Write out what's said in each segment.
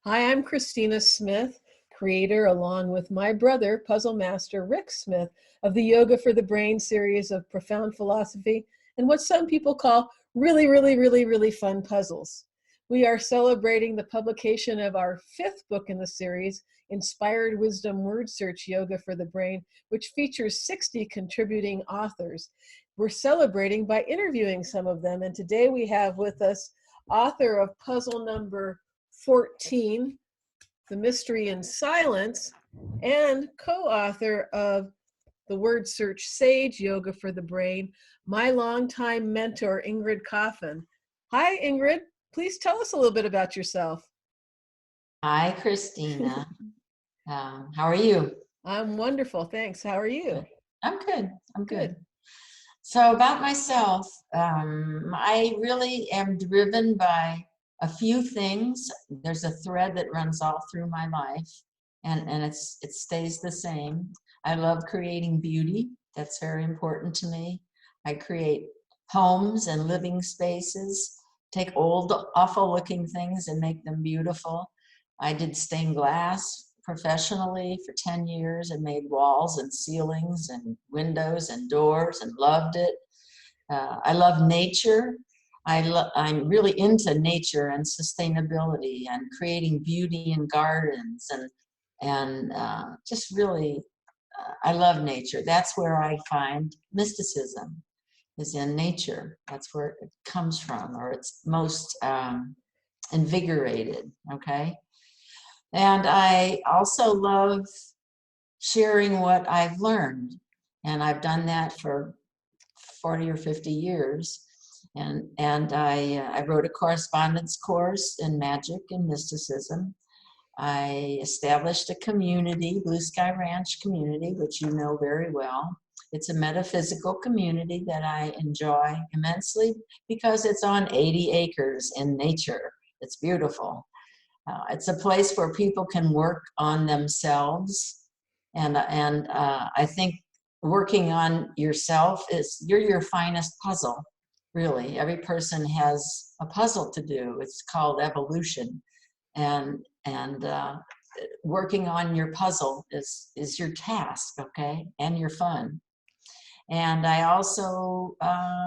Hi, I'm Cristina Smith, creator, along with my brother, puzzle master Rick Smith, of the Yoga for the Brain series of profound philosophy and what some people call really fun puzzles. We are celebrating the publication of our fifth book in the series, Inspired Wisdom Word Search Yoga for the Brain, which features 60 contributing authors. We're celebrating by interviewing some of them, and today we have with us author of puzzle number 14, The Mystery in Silence, and co-author of the Word Search Sage Yoga for the Brain, my longtime mentor, Ingrid Coffin. Hi, Ingrid. Please tell us a little bit about yourself. Hi, Christina. How are you? I'm wonderful, thanks. How are you? I'm good. I'm Good. good. So about myself, I really am driven by a few things. There's a thread that runs all through my life, and it stays the same. I love creating beauty. That's very important to me. I create homes and living spaces, take old, awful-looking things and make them beautiful. I did stained glass professionally for 10 years and made walls and ceilings and windows and doors and loved it. I love nature. I'm really into nature and sustainability and creating beauty in gardens and just really, I love nature. That's where I find mysticism is in nature. That's where it comes from, or it's most invigorated, okay? And I also love sharing what I've learned. And I've done that for 40 or 50 years. And I wrote a correspondence course in magic and mysticism. I established a community, Blue Sky Ranch community, which you know very well. It's a metaphysical community that I enjoy immensely because it's on 80 acres in nature. It's beautiful. It's a place where people can work on themselves. And I think working on yourself you're your finest puzzle, really. Every person has a puzzle to do. It's called evolution. And working on your puzzle is your task, okay? And your fun. And I also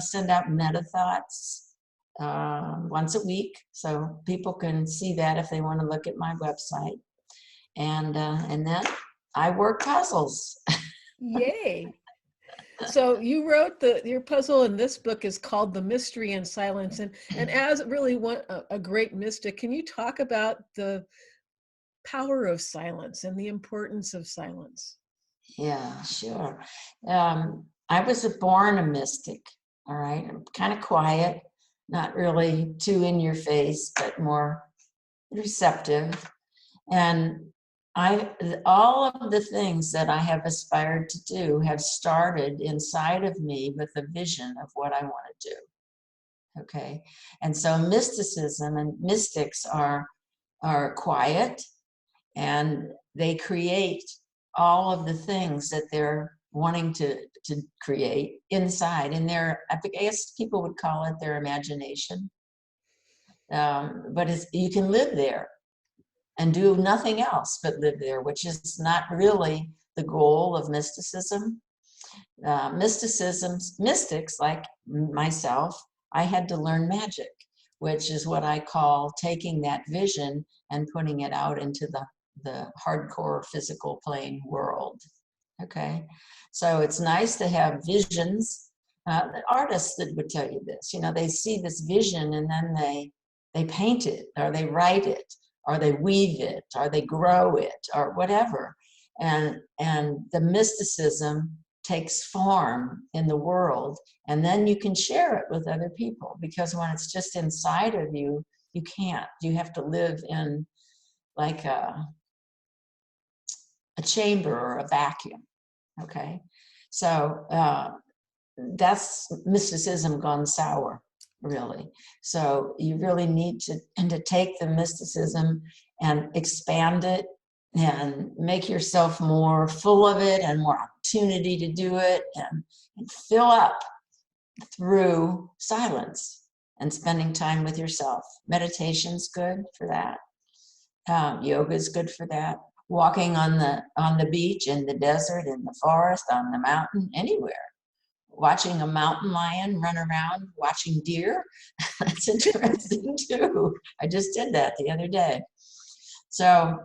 send out meta thoughts once a week, so people can see that if they want to look at my website. And then I work puzzles. Yay. So you wrote your puzzle in this book is called The Mystery in Silence. And as really a great mystic, can you talk about the power of silence and the importance of silence? Yeah, sure. I was born a mystic, all right? I'm kind of quiet, not really too in your face, but more receptive. And all of the things that I have aspired to do have started inside of me with a vision of what I want to do. Okay. And so mysticism and mystics are quiet, and they create all of the things that they're wanting to create inside in their, I guess people would call it their imagination. But you can live there and do nothing else but live there, which is not really the goal of mysticism. Mystics like myself, I had to learn magic, which is what I call taking that vision and putting it out into the hardcore physical plane world. Okay, so it's nice to have visions. The artists that would tell you this, they see this vision and then they paint it, or they write it, or they weave it, or they grow it, or whatever. And the mysticism takes form in the world, and then you can share it with other people, because when it's just inside of you, you can't. You have to live in like a chamber or a vacuum, okay? So that's mysticism gone sour, really. So you really need to take the mysticism and expand it and make yourself more full of it and more opportunity to do it, and fill up through silence and spending time with yourself. Meditation's good for that. Yoga is good for that. Walking on the beach, in the desert, in the forest, on the mountain, anywhere. Watching a mountain lion run around, watching deer, that's interesting too. I just did that the other day. So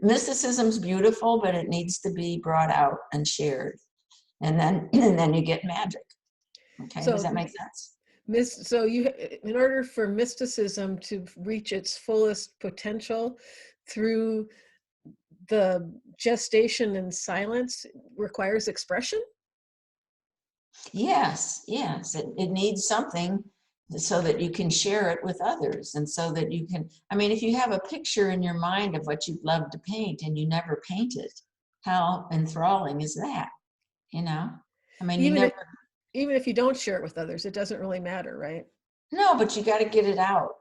mysticism's beautiful, but it needs to be brought out and shared. And then you get magic. Okay, does that make sense? So in order for mysticism to reach its fullest potential through the gestation and silence requires expression? Yes, yes. It needs something so that you can share it with others, and so that you can, I mean, if you have a picture in your mind of what you'd love to paint and you never paint it, how enthralling is that? You know? I mean, you never. Even if you don't share it with others, it doesn't really matter, right? No, but you got to get it out.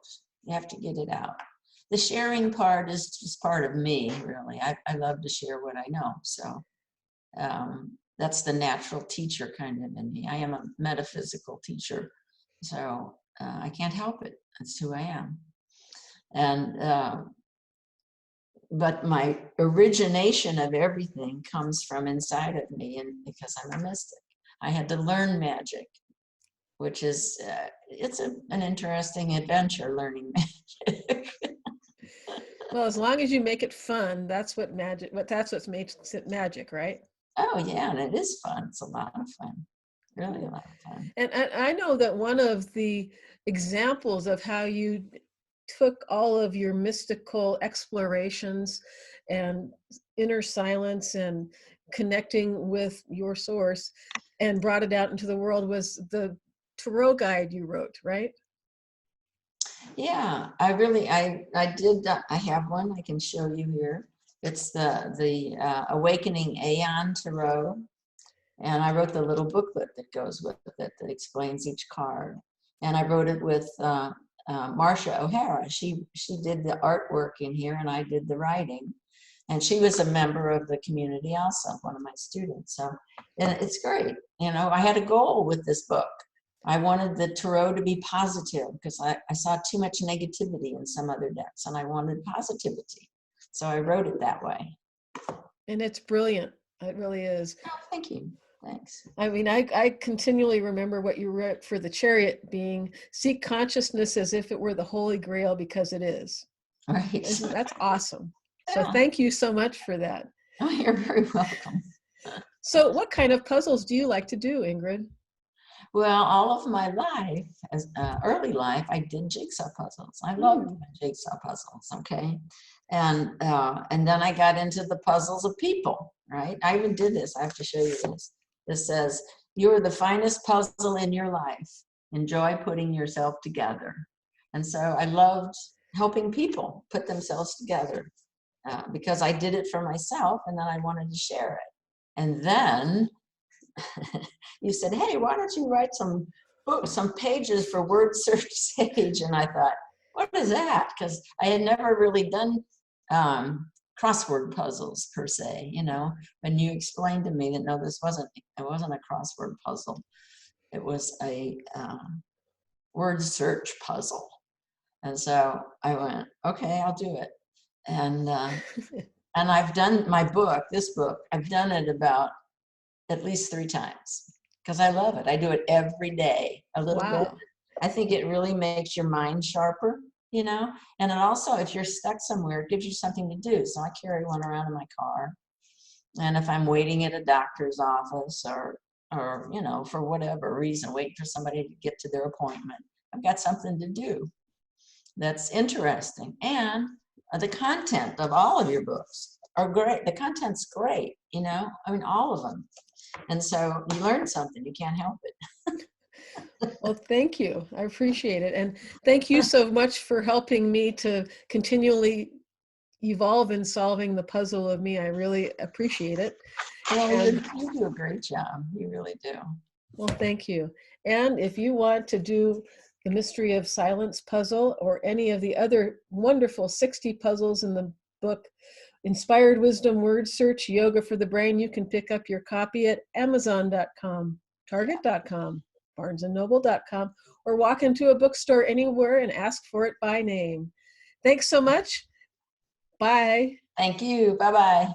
You have to get it out. The sharing part is just part of me, really. I love to share what I know. So that's the natural teacher kind of in me. I am a metaphysical teacher. So I can't help it. That's who I am. And but my origination of everything comes from inside of me, and because I'm a mystic. I had to learn magic, which is it's an interesting adventure, learning magic. Well, as long as you make it fun, that's what makes it magic, right? Oh yeah, and it is fun. It's a lot of fun, really a lot of fun. And I know that one of the examples of how you took all of your mystical explorations and inner silence and connecting with your source and brought it out into the world was the tarot guide you wrote, right? Yeah, I did. I have one I can show you here. It's the Awakening Aeon Tarot, and I wrote the little booklet that goes with it that explains each card. And I wrote it with Marcia O'Hara. She did the artwork in here, and I did the writing. And she was a member of the community also, one of my students. So, and it's great. You know, I had a goal with this book. I wanted the tarot to be positive because I saw too much negativity in some other decks, and I wanted positivity. So I wrote it that way. And it's brilliant. It really is. Oh, thank you. Thanks. I mean, I continually remember what you wrote for the Chariot being seek consciousness as if it were the Holy Grail because it is. Right. That's awesome. So Yeah. thank you so much for that. Oh, you're very welcome. So what kind of puzzles do you like to do, Ingrid? Well, all of my life, as early life, I did jigsaw puzzles. I loved jigsaw puzzles. Okay, and then I got into the puzzles of people. Right, I even did this. I have to show you this. This says, "You are the finest puzzle in your life. Enjoy putting yourself together." And so I loved helping people put themselves together because I did it for myself, and then I wanted to share it. And then you said, "Hey, why don't you write some books, some pages for Word Search Sage?" And I thought, what is that? Because I had never really done crossword puzzles per se. You know, when you explained to me that no, it wasn't a crossword puzzle. It was a word search puzzle. And so I went, okay, I'll do it. And I've done this book, I've done it about at least 3 times because I love it. I do it every day, a little bit. I think it really makes your mind sharper, you know, and it also, if you're stuck somewhere, it gives you something to do. So I carry one around in my car. And if I'm waiting at a doctor's office or, you know, for whatever reason, waiting for somebody to get to their appointment, I've got something to do that's interesting. And the content of all of your books are great. The content's great, you know, I mean, all of them. And so you learn something, you can't help it. Well, thank you. I appreciate it. And thank you so much for helping me to continually evolve in solving the puzzle of me. I really appreciate it. Well, you do a great job. You really do. Well, thank you. And if you want to do the Mystery of Silence puzzle or any of the other wonderful 60 puzzles in the book, Inspired Wisdom Word Search Yoga for the Brain, you can pick up your copy at Amazon.com, Target.com, BarnesandNoble.com, or walk into a bookstore anywhere and ask for it by name. Thanks so much. Bye. Thank you. Bye-bye.